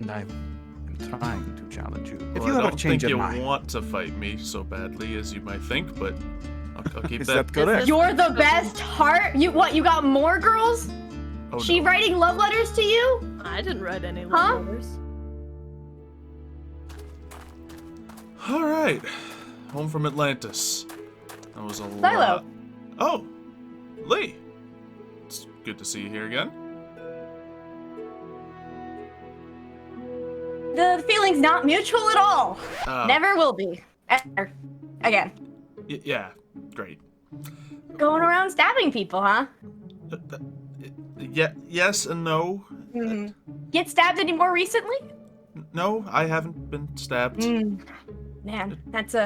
And I am trying to challenge you. If Well, you I ever don't change think your you mind, want to fight me so badly as you might think, but I'll keep is that. that correct? You're the best heart. You got more girls? Oh, She no. writing love letters to you? I didn't write any Huh? love letters. All right, home from Atlantis. That was a Xylo. lot. Oh, Lee. It's good to see you here again. The feeling's not mutual at all. Uh, Never will be. Ever. Again. Yeah, great. Going around stabbing people, huh? Yeah, yes and no. Get stabbed any more recently? No, I haven't been stabbed. Man, that's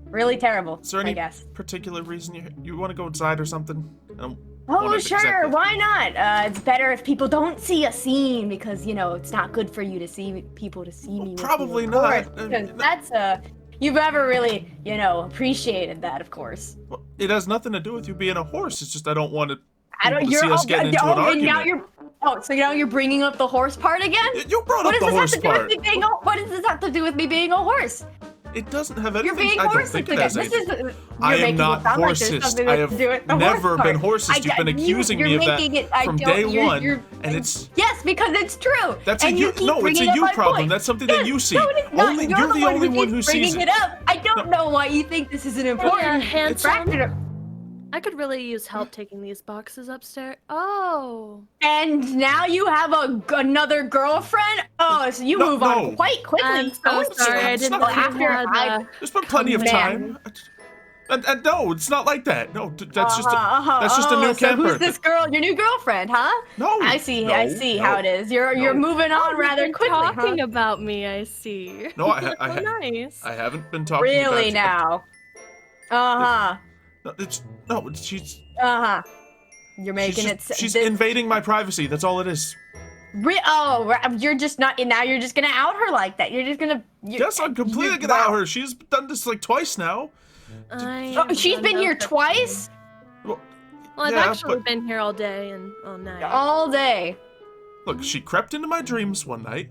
really terrible, Is there I any guess. particular reason you want to go inside or something? I don't Oh, want it sure, exactly- why not? It's better if people don't see a scene because, you know, it's not good for you to see people to see me. with you, Probably of not. course, because that's, you've ever really, you know, appreciated that, of course. Well, it has nothing to do with you being a horse. It's just I don't want to. I don't, see us getting into an and now argument. so now you're bringing up the horse part again? You brought What up does the this have horse to do with part. me being what does this have to do with me being a horse? It doesn't have You're anything. being I don't horsed think it again. has This anything. is I you're am making not it sound like there's horsist. something I to have do with the never horse been part. horsist. You've been accusing you're me of that making it, I from don't- day you're- one, you're- and it's yes, because it's true. that's and a you. keep No, it's bringing a up you my problem. point. That's something that you see. No, it is not. Only You're you're the only one who keeps sees bringing it. it up. I don't know why you think this is an Yeah, important handsome. factor. I could really use help taking these boxes upstairs. Oh. And now you have another girlfriend? Oh, so you No, move no. on quite quickly. I'm so don't you? sorry. I It's didn't not know you after had, I- There's been plenty of Man. time. And no, it's not like that. No, that's just a new so camper. who's this girl? Your new girlfriend, huh? No, I see. no, I see no. how it is. You're moving on You've rather been quickly, talking huh? about me, I see. No, So nice. I haven't been talking about Really you. now? She's You're making it. she's invading my privacy. That's all it is. You're just not. Now you're just gonna out her like that. You're just gonna. Yes, I'm completely gonna out her. She's done this like twice now. She's been here twice. Well, Well, I've yeah, actually but- been here all day and all night. All day. Look, she crept into my dreams one night,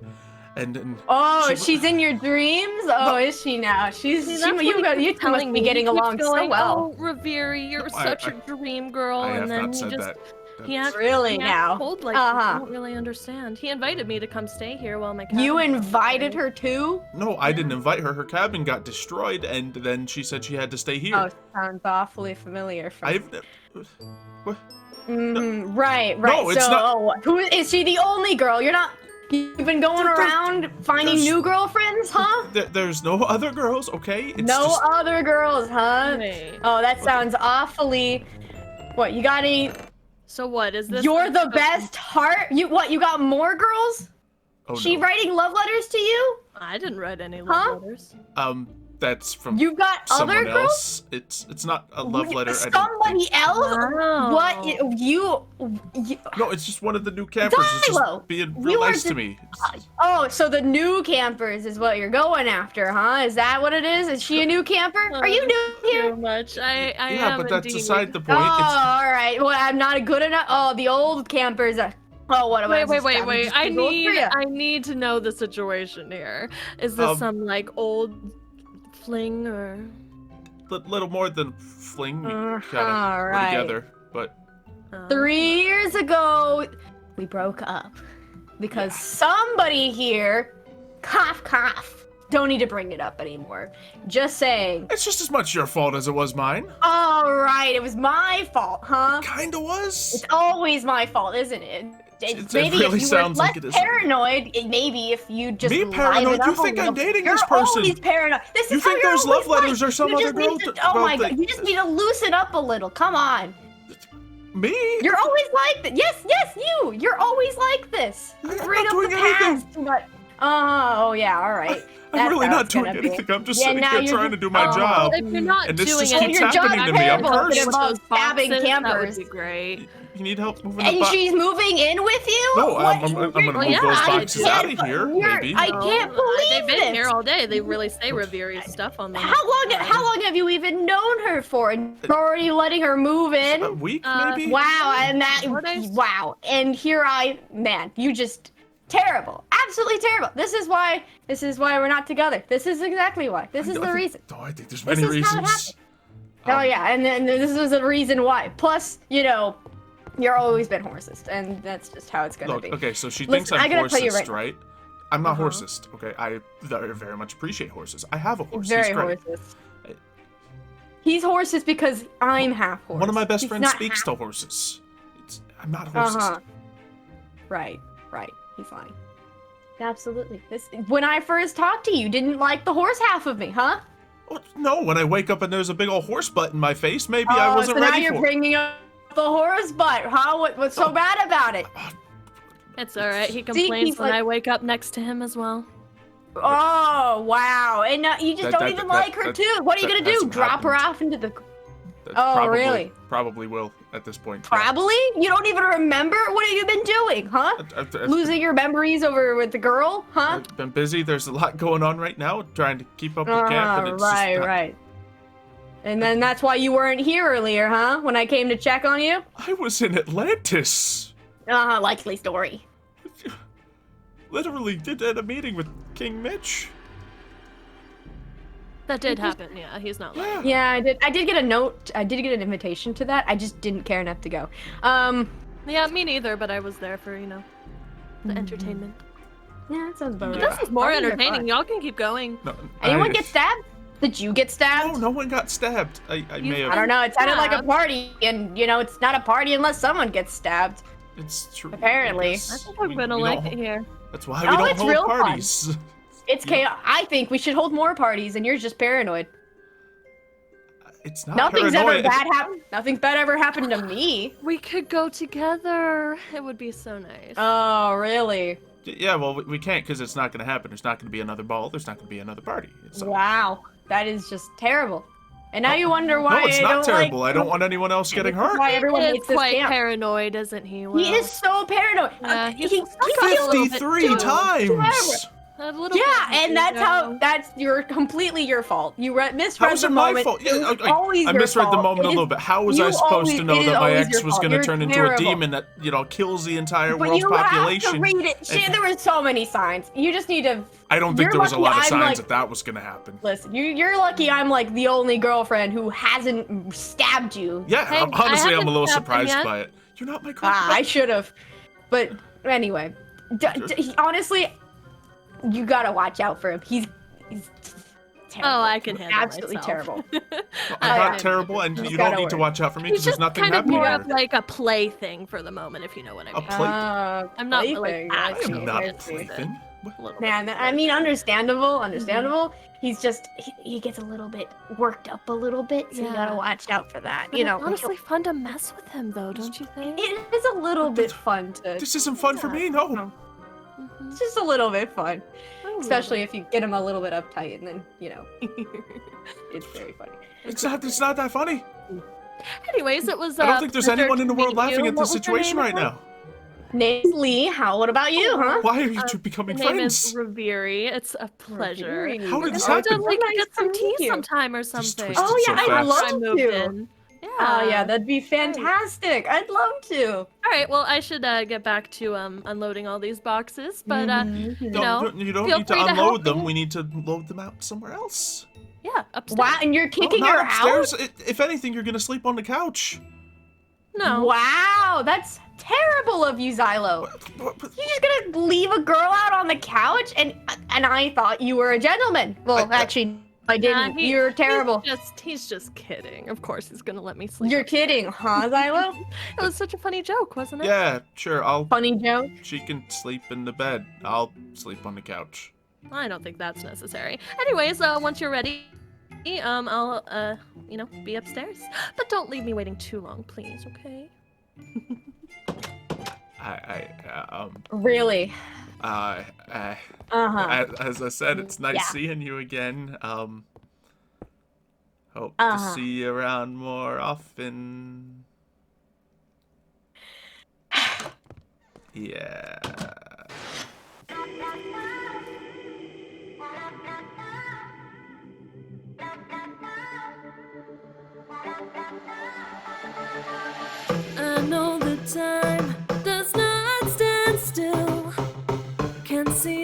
and Oh, She- she's in your dreams? Oh, is she now? You two telling must be getting He keeps along going, so well. Oh, Reveri, you're No, such I- a dream girl, I have and then not he said just that. he That's- acts Really he acts now? cold like I don't really understand. He invited me to come stay here while my You cabin was invited repaired. her too? No, I didn't invite her. Her cabin got destroyed, and then she said she had to stay here. Oh, sounds awfully familiar. What? Right. No, it's so, not- who is she? The only girl? You've been going around finding there's- new girlfriends, huh? There's no other girls, okay? It's No just, other girls, huh? Wait. Oh, that sounds awfully. What? You got any? So what is this? You're the like- best heart. You got more girls? oh, She no. writing love letters to you? I didn't write any Huh? love letters. That's from You got someone other girls? else. It's not a love letter. I didn't Somebody else? Wow. What? You No, it's just one of the new campers. It's just Xylo, being you real are nice to the- me. Oh, so the new campers is what you're going after, huh? Is that what it is? Is she a new camper? Are you new here? Too much. I Yeah, am but that's indeed. aside the Oh, point. all right. Well, I'm not good enough. Oh, the old campers are. Oh, what am I? Wait. just- I'm I just too old for ya. need to know the situation here. Is this some like old fling or? Little more than fling. We all kinda were right. together, but 3 years ago, we broke up because somebody here, cough, cough. Don't need to bring it up anymore. Just saying. it's just as much your fault as it was mine. All right, it was my fault, huh? Kinda was. It's always my fault, isn't it? It Maybe really if you were sounds less like it is. paranoid, maybe if you just Me liven paranoid? up You a think I'm little. dating You're this person? always paranoid. This You is how think you're those always love letters like. are some You other just need girl to- to- Oh my well, god! You just need to loosen up a little. Come on. Me? You're always like this. Yes, you. You're always like this. You I'm bring not up the doing anything. past too much. Oh yeah. All right. I'm That's really how not it's gonna doing be. anything. I'm just Yeah, sitting now here you're trying to just- do my oh. job. If you're not And this doing just anything, keeps your happening job's to me. I'm terrible if it cursed. involves stabbing That campers. would be great. You need help moving And the box? she's moving in with you? No, What? I'm gonna move Well, yeah, those I boxes out of here, maybe. I can't believe They've been this. here all day. They really say Reveri's stuff on them. How long have you even known her for? And you're already letting her move A in? week, Uh, maybe? Wow, and that 4 days? wow. And here man, you just terrible. absolutely terrible. This is why we're not together. This is exactly why. This is the reason. Oh, I think there's This many is how it reasons. Oh yeah, and then this is the reason why. Plus, you know, you're always been horsist, and that's just how it's gonna Look, be. okay, so she Listen, thinks I'm I gotta tell you horsist, right right? I'm not horsist, okay? I very much appreciate horses. I have a horse. Very He's great. horsist. He's horsist because I'm half horse. One of my best He's friends not speaks half- to horses. I'm not horsist. Right. He's lying. Absolutely. When I first talked to you, didn't like the horse half of me, huh? Oh, no, when I wake up and there's a big old horse butt in my face, maybe I wasn't so now ready you're for it. bringing up the horse butt, huh? What's so bad about it? It's alright. He complains he's when like- I wake up next to him as well. Oh, wow. And you just don't even like her, too. What are you going to do? hasn't Drop her happened. off into the... That Oh, really? Probably will at this point. Probably? You don't even remember? What have you been doing, huh? I've Losing your memories over with the girl, huh? I've been busy. There's a lot going on right now, trying to keep up with camp. And it's just not... Right. And then that's why you weren't here earlier, huh? When I came to check on you? I was in Atlantis. Likely story. Literally did at a meeting with King Mitch. That did happen, yeah. He's not lying. Yeah, I did get a note. I did get an invitation to that. I just didn't care enough to go. Yeah, me neither, but I was there for, you know, the entertainment. Yeah, that sounds about Yeah. right. This is more Parties are entertaining. fun. Y'all can keep going. No, Anyone get stabbed? Did you get stabbed? No one got stabbed. I may have. I don't know. It sounded like a Stabbed? party, and you know, it's not a party unless someone gets stabbed. It's true. Apparently. I I guess think I'm we gonna don't like hold- it here. That's why we Oh, don't it's hold real fun. parties. It's chaos. I think we should hold more parties, and you're just paranoid. It's not Nothing's paranoia. ever bad happened. Nothing's bad ever happened to me. We could go together. It would be so nice. Oh, really? Yeah, well, we can't because it's not going to happen. There's not going to be another ball. There's not going to be another party. It's Wow, that is just terrible. And now you wonder why. No, it's I not don't terrible. Like, I don't want anyone else getting this is hurt. Why everyone He hates is this quite camp. paranoid, isn't he? He Will? is so paranoid. Yeah, he's he a little bit 53 too- times. A little Yeah, bit, and that's yeah. how. That's completely your fault. You misread How is the it my moment. fault? It was Yeah, always I your misread the fault. moment a It little is- bit. How was you I supposed always- to know it that is my always ex your was fault. going to You're turn into terrible. a demon that, kills the entire But world's you population? have to read it. Shit, there were so many signs. You just need to. I don't think You're there was a lot of lucky I'm, signs like- that was going to happen. Listen, you're lucky. I'm like the only girlfriend who hasn't stabbed you. Yeah, Hey, honestly, I I'm a haven't little stabbed him surprised yet. by it. You're not my girlfriend. I should have. But anyway, honestly, you gotta watch out for him. He's terrible. Oh, I can handle Absolutely myself. terrible. I'm yeah. not terrible, and Just you don't gotta need to work. watch out for me He's because there's just nothing kind of happening. more here. of like a play thing for the moment, if you know what I A mean. play- I'm not like plaything, I actually am not interested. plaything. What? A little Man, bit. I mean, understandable. He's just he gets a little bit worked up a little bit, so you Yeah. gotta watch out for that. But You know, it's honestly fun to mess with him, though, don't you think? it is a little bit fun to. This isn't fun for me, no. No. Mhm. It's just a little bit fun, Oh, especially if you get him a little bit uptight, and then it's very funny. It's not that funny. Anyways, it was. I don't think there's pleasure anyone in the to world meet laughing you. at What this was your situation name right again? now. Name's Lee. What about you, huh? Why are you two becoming My name is friends? Reveri. It's a pleasure. Reveri. How did We this should happen? like Nice get some to tea meet you. sometime or Just something. twisted Oh yeah, so I'd fast. love I moved to. in. Yeah. Oh yeah, that'd be fantastic. I'd love to. All right. Well, I should get back to unloading all these boxes, but Mhm. you Don't- know, you don't feel need to free to help unload them. me. We need to load them out somewhere else. yeah, upstairs. Wow, and you're kicking No, not her out? upstairs. If anything, you're gonna sleep on the couch. No. Wow, that's terrible of you, Xylo. What- You're just gonna leave a girl out on the couch, and I thought you were a gentleman. Well, actually, I didn't. You're terrible. He's just kidding. Of course, he's gonna let me sleep. You're kidding, huh, Xylo? It was such a funny joke, wasn't it? Yeah, sure. Funny joke. She can sleep in the bed. I'll sleep on the couch. I don't think that's necessary. Anyways, once you're ready, I'll be upstairs. But don't leave me waiting too long, please. Okay? Really? As I said, it's nice Yeah. seeing you again. Hope to Uh-huh. see you around more often. Yeah. I know the time does not stand still. Can't see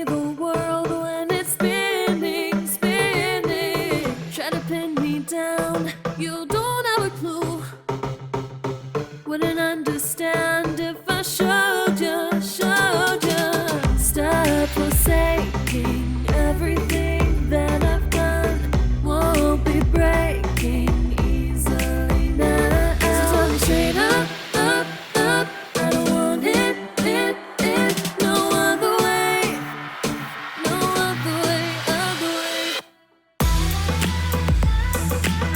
forsaking everything that I've done. Won't be breaking easily now. So tell me straight up, up, up. I don't want it, no other way. No other way, other way.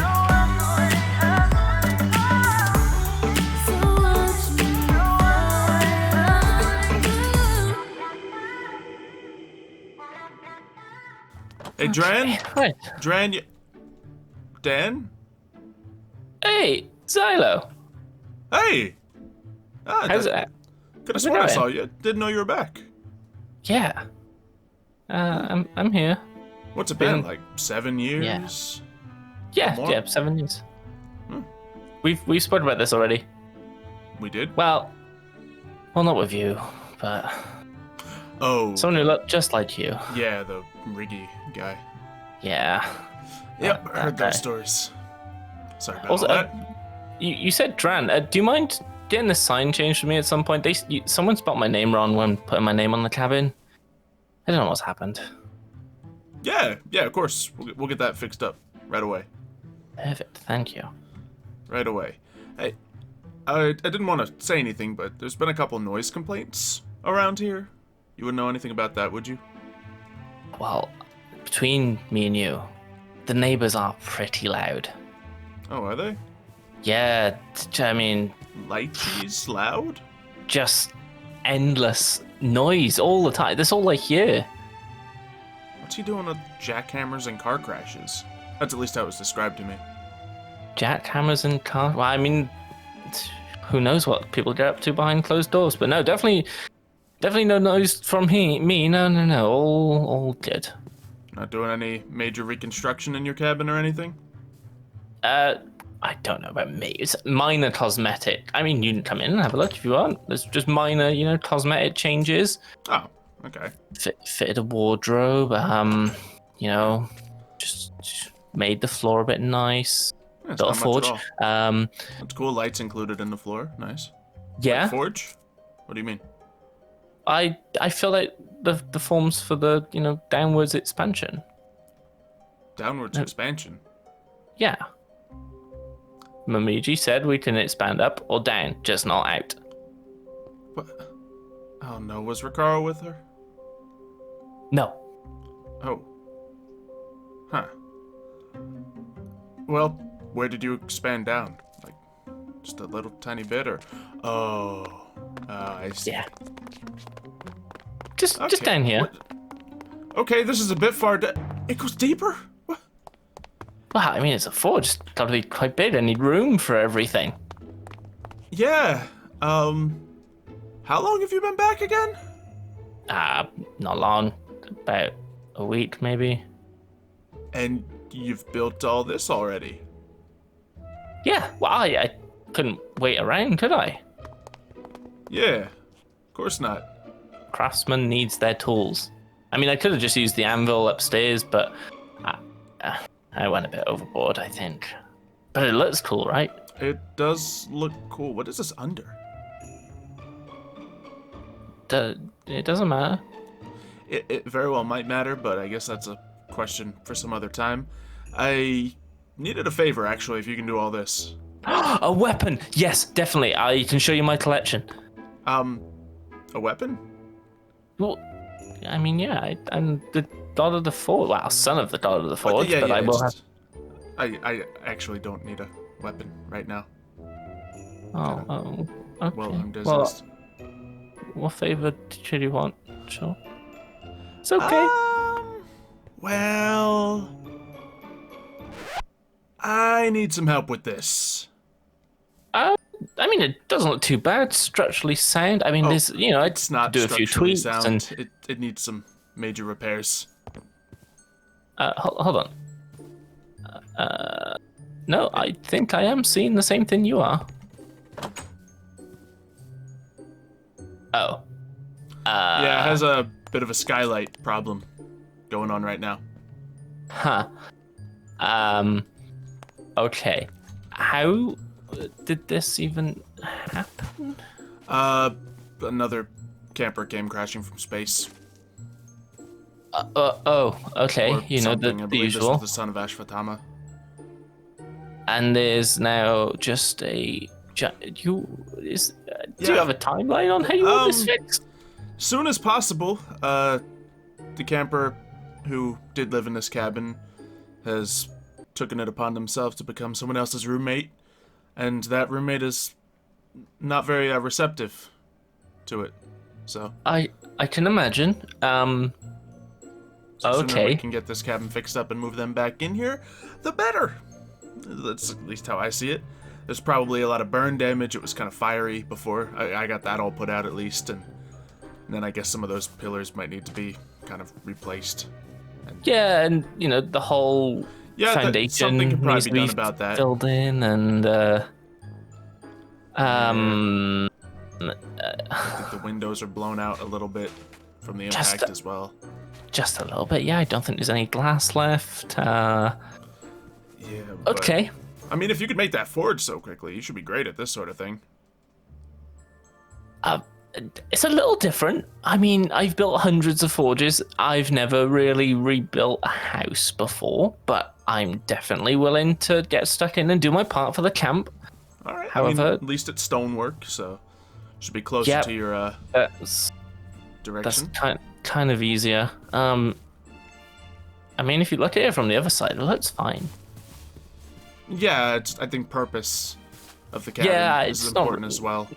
No other way, other way. So watch me Hey, Dran? Hi. Dran, Dan? Hey, Xylo. Hey! How's it? Could have how's it sworn I going? saw you. Didn't know you were back. Yeah. I'm here. What's it been, Been- like 7 years? Yeah, More? yeah, 7 years. Hmm. We've spoken about this already. We did? Well, not with you, but Oh, someone who looked just like you. yeah, the Riggy guy. Yeah. Yep, That heard guy. those stories. Sorry about Also, all that. You said Dran. Do you mind getting the sign changed for me at some point? Someone spelled my name wrong when putting my name on the cabin. I don't know what's happened. Yeah, of course. We'll get that fixed up right away. Perfect, thank you. Right away. Hey, I didn't want to say anything, but there's been a couple noise complaints around here. You wouldn't know anything about that, would you? Well, between me and you, the neighbors are pretty loud. Oh, are they? Yeah, I mean, Lighties loud? just endless noise all the time. That's all I hear. What's he doing with jackhammers and car crashes? That's at least how it was described to me. Jackhammers and cars. Well, I mean, who knows what people get up to behind closed doors? But no, definitely no noise from me. No, all good. Not doing any major reconstruction in your cabin or anything? I don't know about me. It's minor cosmetic. I mean, you can come in and have a look if you want. There's just minor, cosmetic changes. Oh, okay. Fitted a wardrobe. Just made the floor a bit nice. That's Got a not forge. much at all. That's cool. Lights included in the floor. Nice. Yeah. Forge? What do you mean? I fill out the forms for the downwards expansion. Downwards expansion. Yeah. Mamiji said we can expand up or down, just not out. What? Oh no, was Ricaro with her? No. Oh. Huh. Well, where did you expand down? Like, just a little tiny bit, or? Oh. I see. Yeah. Just Okay, down here. what- Okay, this is a bit far. It goes deeper? What? Well, I mean, it's a forge. It's got to be quite big. I need room for everything. Yeah. How long have you been back again? Not long. About a week, maybe. And you've built all this already? Yeah. Well, I couldn't wait around, could I? Yeah. Of course not. Craftsman needs their tools. I mean, I could have just used the anvil upstairs, but I went a bit overboard, I think. But it looks cool, right? It does look cool. What is this under? It doesn't matter. It very well might matter, but I guess that's a question for some other time. I needed a favor, actually, if you can do all this. A weapon! Yes, definitely. I can show you my collection. A weapon? Well, I mean, yeah, I'm the god of the forge. Well, son of the god of the forge, but I will have. just- I actually don't need a weapon right now. Oh, okay. Well, I'm Well, distanced. what favor should you want? Sure. It's okay. Well, I need some help with this. I mean, it doesn't look too bad. Structurally sound. I mean, there's, It's not do a few structurally tweaks sound. and. It needs some major repairs. Hold on. No, I think I am seeing the same thing you are. Oh. Yeah, it has a bit of a skylight problem going on right now. Huh. Okay. How did this even happen? Another camper came crashing from space. Oh, okay. Or You know, something. I the believe usual. this was the son of Ashvatthama. And there's now just a. Do you Yeah. have a timeline on how you want this fixed? Soon as possible. The camper who did live in this cabin has taken it upon themselves to become someone else's roommate, and that roommate is not very receptive to it. So I can imagine. the sooner we Okay. can get this cabin fixed up and move them back in here, the better. That's at least how I see it. There's probably a lot of burn damage. It was kind of fiery before. I got that all put out at least, and then I guess some of those pillars might need to be kind of replaced. Yeah, and you know the whole Yeah, foundation something could probably needs be to be done about that. filled in, and I think the windows are blown out a little bit from the Just impact a- as well. just a little bit. Yeah, I don't think there's any glass left. Yeah. But, Okay. I mean, if you could make that forge so quickly, you should be great at this sort of thing. It's a little different. I mean, I've built hundreds of forges. I've never really rebuilt a house before, but I'm definitely willing to get stuck in and do my part for the camp. All right. I However- mean, at least it's stonework, so should be closer Yep. to your That's direction. kind of easier. I mean, if you look at it from the other side, it looks fine. Yeah, I think purpose of the cabin Yeah, is it's not- important as well.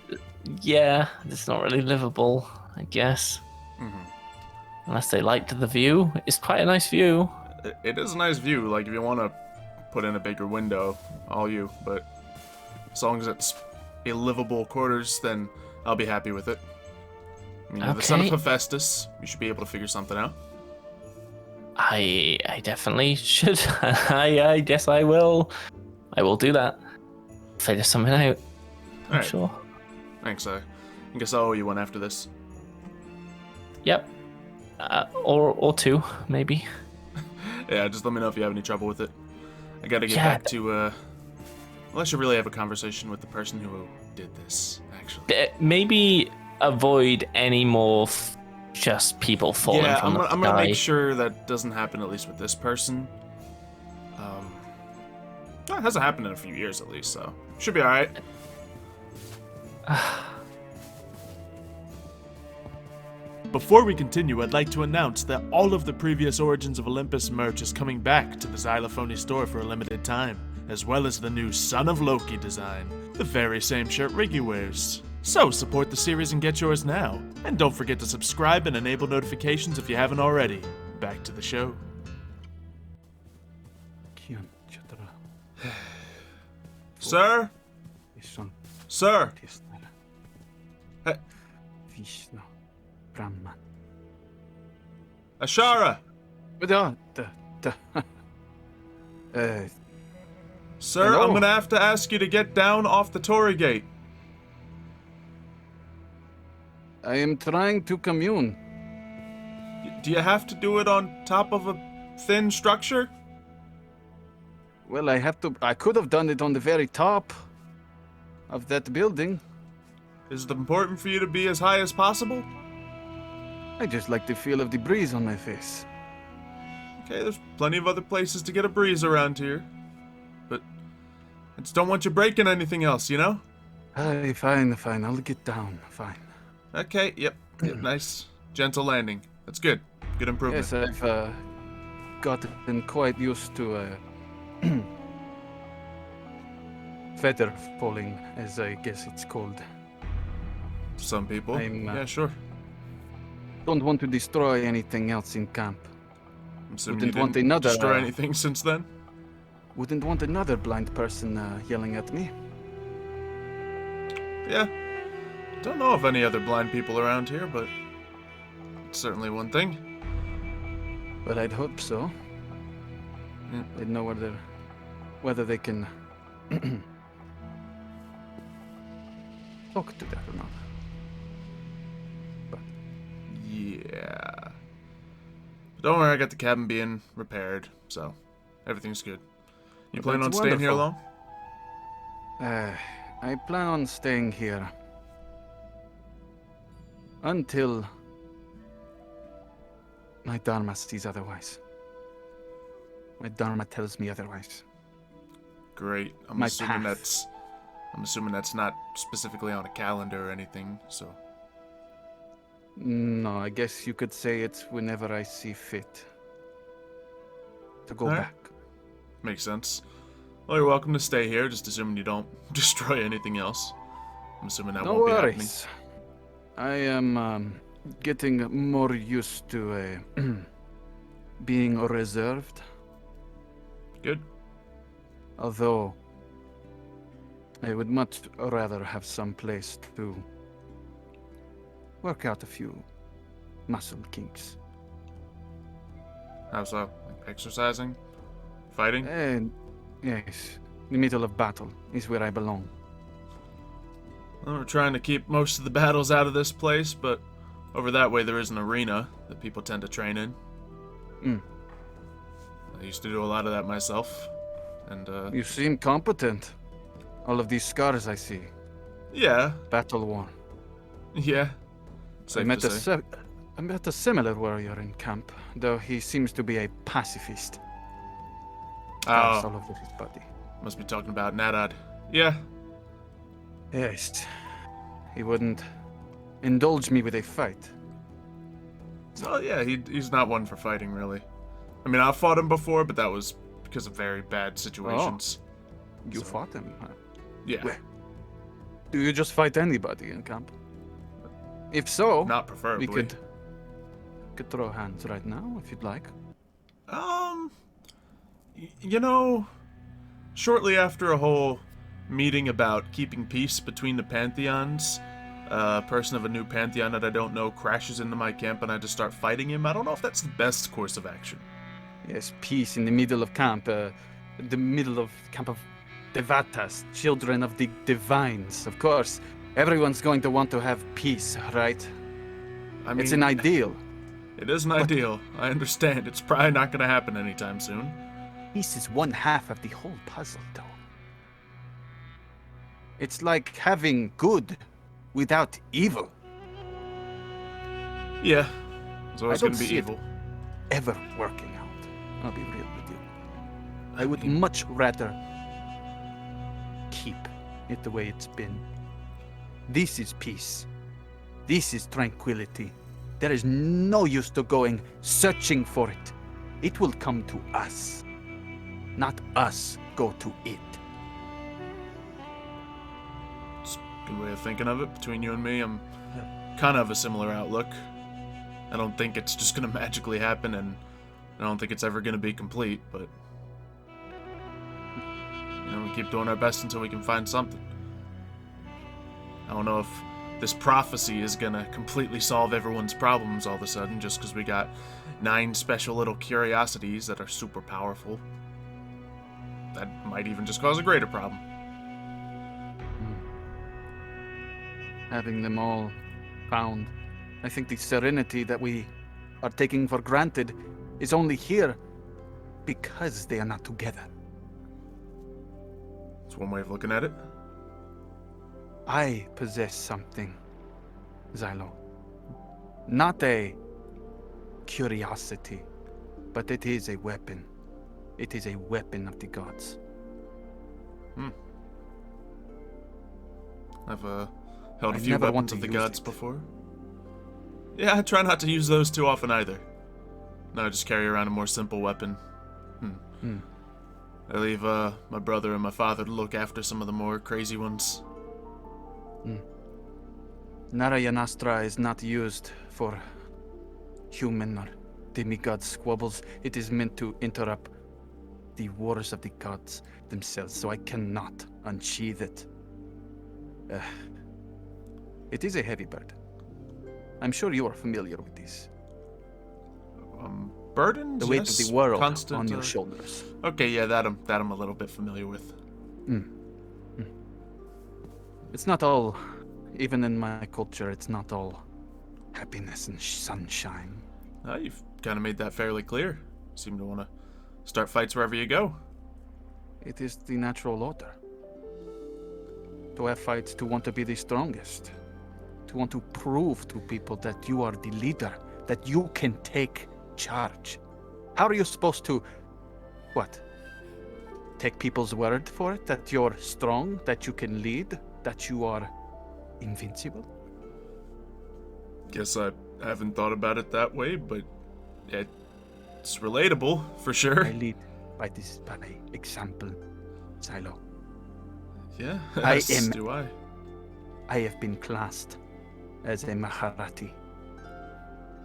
Yeah, it's not really livable, I guess. Unless they liked the view. It's quite a nice view. It is a nice view. Like, if you want to put in a bigger window, all you. But as long as it's a livable quarters, then I'll be happy with it. I mean, you're the son of Okay. Hephaestus. You should be able to figure something out. I definitely should. I guess I will. I will do that. Figure something out. I'm Alright. sure. Thanks, I guess I'll owe you one after this. Yep. Or two, maybe. Yeah, just let me know if you have any trouble with it. I gotta get Yeah. back to, well, I should really have a conversation with the person who did this, actually. Maybe avoid any more just people falling Yeah, from the I'm gonna sky. make sure that doesn't happen, at least with this person. It hasn't happened in a few years, at least, so should be alright. Before we continue, I'd like to announce that all of the previous Origins of Olympus merch is coming back to the Xylophoney store for a limited time, as well as the new Son of Loki design, the very same shirt Riggy wears. So support the series and get yours now, and don't forget to subscribe and enable notifications if you haven't already. Back to the show. Kion Chatra Sir? Ishon Sir? Tisnala Hey, Vishnu Brahman. Ashara? Sir, Hello? I'm gonna have to ask you to get down off the Tory Gate. I am trying to commune. Do you have to do it on top of a thin structure? Well, I could have done it on the very top of that building. Is it important for you to be as high as possible? I just like the feel of the breeze on my face. Okay, there's plenty of other places to get a breeze around here. But I just don't want you breaking anything else, you know? Aye, fine. I'll get down. Fine. Okay, yep, nice. Gentle landing. That's good. Good improvement. Yes, I've gotten quite used to feather falling, as I guess it's called. Some people. I'm, yeah, sure. Don't want to destroy anything else in camp. I'm assuming wouldn't you want didn't another, destroy anything since then? Wouldn't want another blind person yelling at me. Yeah. Don't know of any other blind people around here, but it's certainly one thing. But I'd hope so. Yeah. They'd know whether they can talk to that or not. Yeah. Don't worry, I got the cabin being repaired, so everything's good. You Well, plan on that's staying here long? I plan on staying here My Dharma sees otherwise. My Dharma tells me otherwise. Great. I'm My assuming path. that's not specifically on a calendar or anything, so. No, I guess you could say it's whenever I see fit to go Alright. back. Makes sense. Well, you're welcome to stay here, just assuming you don't destroy anything else. I'm assuming that No won't be happening. worries. I am getting more used to being reserved. Good. Although, I would much rather have some place to work out a few muscle kinks. How's that? Like exercising? Fighting? And yes, the middle of battle is where I belong. Well, we're trying to keep most of the battles out of this place, but over that way there is an arena that people tend to train in. I used to do a lot of that myself, and You seem competent. All of these scars I see, yeah, battle worn. yeah. I Safe met to say. I met a similar warrior in camp, though he seems to be a pacifist. Scars Oh, all over his body. must be talking about Nadad. Yeah, Yes, he wouldn't indulge me with a fight. well, yeah, he's not one for fighting, really. I mean, I've fought him before, but that was because of very bad situations. You So- fought him, huh? Yeah, Well, do you just fight anybody in camp? If so, not preferably. we could throw hands right now if you'd like. You know, shortly after a whole meeting about keeping peace between the pantheons, a person of a new pantheon that I don't know crashes into my camp and I just start fighting him. I don't know if that's the best course of action. Yes, peace in the middle of camp, the middle of camp of Devatas, children of the divines. Of course, everyone's going to want to have peace, right? I mean, It's an ideal. it is an ideal. I understand. It's probably not going to happen anytime soon. Peace is one half of the whole puzzle, though. It's like having good without evil. Yeah, it's always don't going to be see it. evil. Ever working out. I'll be real with you. I would much rather keep it the way it's been. This is peace. This is tranquility. There is no use to going searching for it. It will come to us. Not us go to it. It's a good way of thinking of it. Between you and me, I'm kind of a similar outlook. I don't think it's just going to magically happen, and I don't think it's ever going to be complete, but we keep doing our best until we can find something. I don't know if this prophecy is going to completely solve everyone's problems all of a sudden just because we got 9 special little curiosities that are super powerful. That might even just cause a greater problem. Having them all found, I think the serenity that we are taking for granted is only here because they are not together. It's one way of looking at it. I possess something, Xylo. Not a curiosity, but it is a weapon. It is a weapon of the gods. I've held a I few never want weapons to of the use gods it. before. Yeah, I try not to use those too often either. No, I just carry around a more simple weapon. I leave my brother and my father to look after some of the more crazy ones. Narayanastra is not used for human or demigod squabbles. It is meant to interrupt the wars of the gods themselves, so I cannot unsheath it. It is a heavy burden. I'm sure you are familiar with this. Burdens, The weight yes, of the world constant, on your shoulders. Okay, yeah, that I'm a little bit familiar with. It's not all, even in my culture, it's not all happiness and sunshine. You've kind of made that fairly clear. Seem to want to start fights wherever you go. It is the natural order. To have fights, to want to be the strongest. To want to prove to people that you are the leader, that you can take charge? How are you supposed to, what? Take people's word for it that you're strong, that you can lead, that you are invincible? Guess I haven't thought about it that way, but it's relatable for sure. I lead by example, Xylo. Yeah, I as am- do I. I have been classed as a Maharati.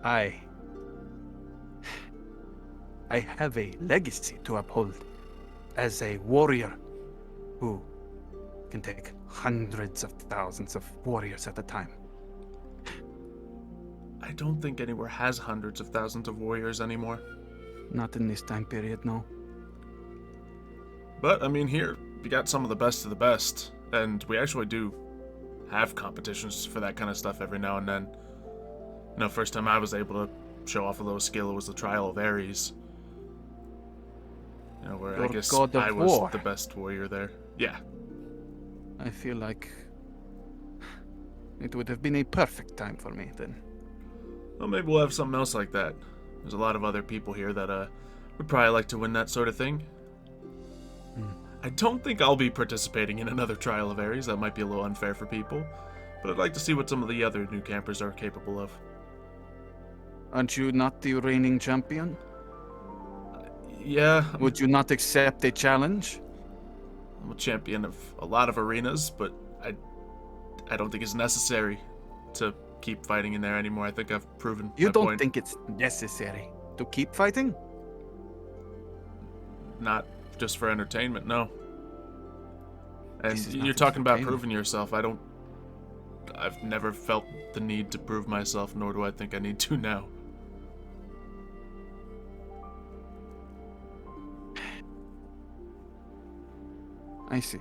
I have a legacy to uphold as a warrior who can take hundreds of thousands of warriors at a time. I don't think anywhere has hundreds of thousands of warriors anymore. Not in this time period, no. But, I mean, here, we got some of the best, and we actually do have competitions for that kind of stuff every now and then. You know, first time I was able to show off a little skill was the Trial of Ares. You know, where I Your guess god of I was war. the best warrior there. Yeah. I feel like it would have been a perfect time for me then. Well, maybe we'll have something else like that. There's a lot of other people here that would probably like to win that sort of thing. I don't think I'll be participating in another Trial of Ares. That might be a little unfair for people. But I'd like to see what some of the other new campers are capable of. Aren't you not the reigning champion? Yeah, Would you not accept a challenge? I'm a champion of a lot of arenas, but I don't think it's necessary to keep fighting in there anymore. I think I've proven You my don't point. think it's necessary to keep fighting? Not just for entertainment, no. And This is you're not talking about entertainment. proving yourself. I've never felt the need to prove myself, nor do I think I need to now. I see.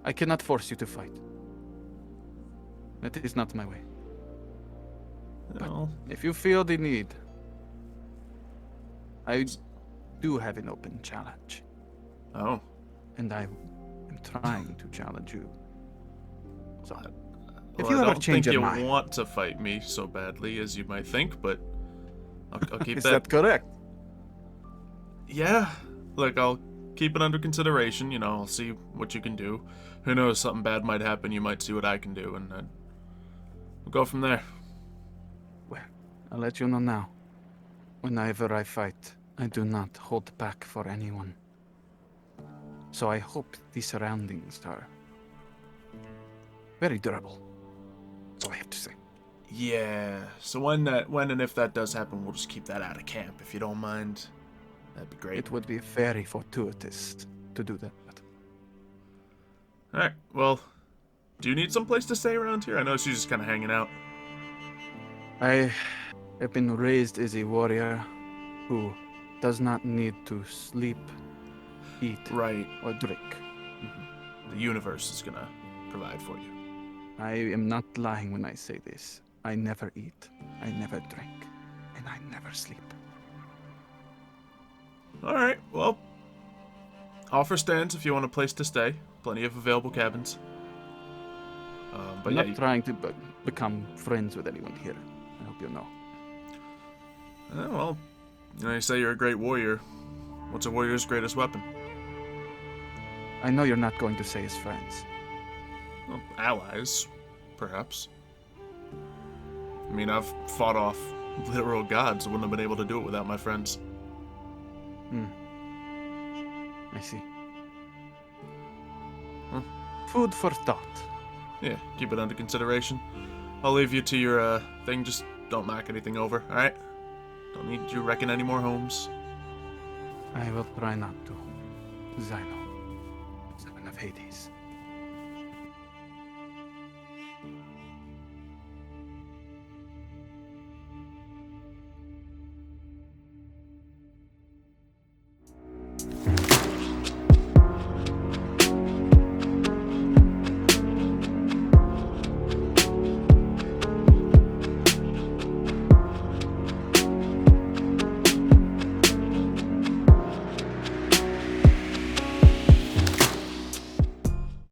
I cannot force you to fight. That is not my way. Well, If you feel the need, I do have an open challenge, oh. and I am trying to challenge you. So, if Well, you I ever don't change think your you mind, want to fight me so badly as you might think, but I'll keep is that. that correct? Yeah, look, I'll keep it under consideration. You know, I'll see what you can do. Who knows, something bad might happen. You might see what I can do, and then we'll go from there. Well, I'll let you know now. Whenever I fight, I do not hold back for anyone. So I hope the surroundings are very durable. That's all I have to say. Yeah. So when and if that does happen, we'll just keep that out of camp, if you don't mind. That'd be great. It would be very fortuitous to do that. All right. Well, do you need some place to stay around here? I know she's just kind of hanging out. I have been raised as a warrior who does not need to sleep, eat, Right. or drink. The universe is gonna provide for you. I am not lying when I say this. I never eat, I never drink, and I never sleep. All right. Well, offer stands if you want a place to stay. Plenty of available cabins. But I'm yeah, not trying to become friends with anyone here. I hope you know. well, you say you're a great warrior. What's a warrior's greatest weapon? I know you're not going to say as friends. Well, allies, perhaps. I mean, I've fought off literal gods. I wouldn't have been able to do it without my friends. I see. Huh? Food for thought. Yeah, keep it under consideration. I'll leave you to your thing. Just don't knock anything over, all right? Don't need you wrecking any more homes. I will try not to. Xylo, son of Hades.